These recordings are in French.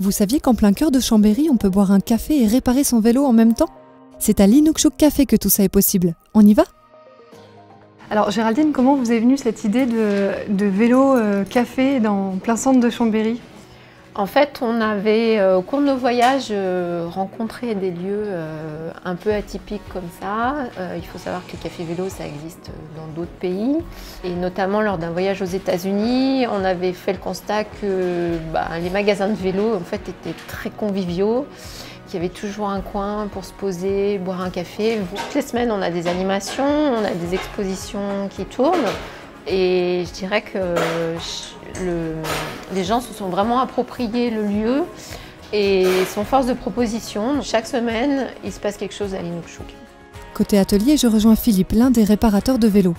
Vous saviez qu'en plein cœur de Chambéry, on peut boire un café et réparer son vélo en même temps? C'est à l'Inukshuk Café que tout ça est possible. On y va? Alors Géraldine, comment vous est venue cette idée de vélo café dans plein centre de Chambéry? En fait, on avait, au cours de nos voyages, rencontré des lieux un peu atypiques comme ça. Il faut savoir que les cafés vélos, ça existe dans d'autres pays. Et notamment lors d'un voyage aux États-Unis, on avait fait le constat que les magasins de vélos en fait, étaient très conviviaux, qu'il y avait toujours un coin pour se poser, boire un café. Toutes les semaines, on a des animations, on a des expositions qui tournent. Et je dirais que les gens se sont vraiment appropriés le lieu et sont force de proposition. Chaque semaine, il se passe quelque chose à l'Inukshuk. Côté atelier, je rejoins Philippe, l'un des réparateurs de vélos.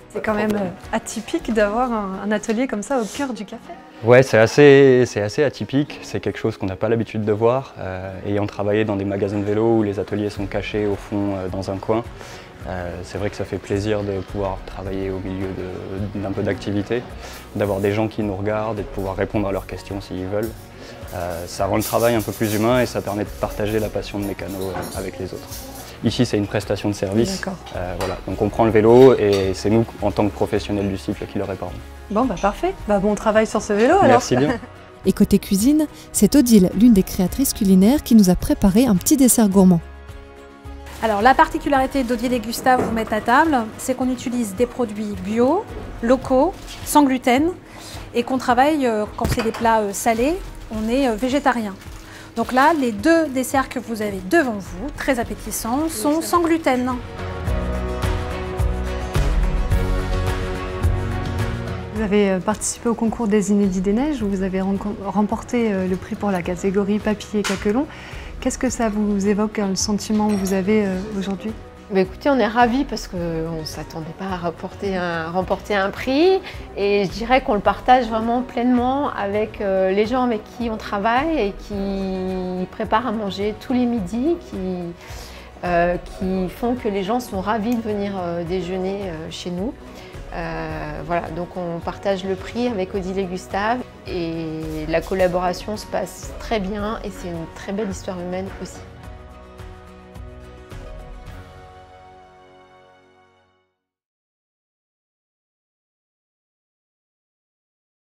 C'est quand même atypique d'avoir un atelier comme ça au cœur du café. Ouais, c'est assez atypique, c'est quelque chose qu'on n'a pas l'habitude de voir. Ayant travaillé dans des magasins de vélos où les ateliers sont cachés au fond dans un coin, c'est vrai que ça fait plaisir de pouvoir travailler au milieu d'un peu d'activité, d'avoir des gens qui nous regardent et de pouvoir répondre à leurs questions s'ils veulent. Ça rend le travail un peu plus humain et ça permet de partager la passion de mécano avec les autres. Ici, c'est une prestation de service. Voilà. Donc on prend le vélo et c'est nous, en tant que professionnels du cycle, qui le réparons. Bon, parfait. Bon travail sur ce vélo alors. Merci bien. Et côté cuisine, c'est Odile, l'une des créatrices culinaires, qui nous a préparé un petit dessert gourmand. Alors la particularité d'Odile et Gustave vous mettent à table, c'est qu'on utilise des produits bio, locaux, sans gluten, et qu'on travaille, quand c'est des plats salés, on est végétarien. Donc là, les deux desserts que vous avez devant vous, très appétissants, sont sans gluten. Vous avez participé au concours des Inédits des Neiges où vous avez remporté le prix pour la catégorie papier et caquelon. Qu'est-ce que ça vous évoque, le sentiment que vous avez aujourd'hui? Écoutez, on est ravis parce qu'on ne s'attendait pas à remporter un prix et je dirais qu'on le partage vraiment pleinement avec les gens avec qui on travaille et qui préparent à manger tous les midis, qui font que les gens sont ravis de venir déjeuner chez nous. Voilà, donc on partage le prix avec Odile et Gustave et la collaboration se passe très bien et c'est une très belle histoire humaine aussi.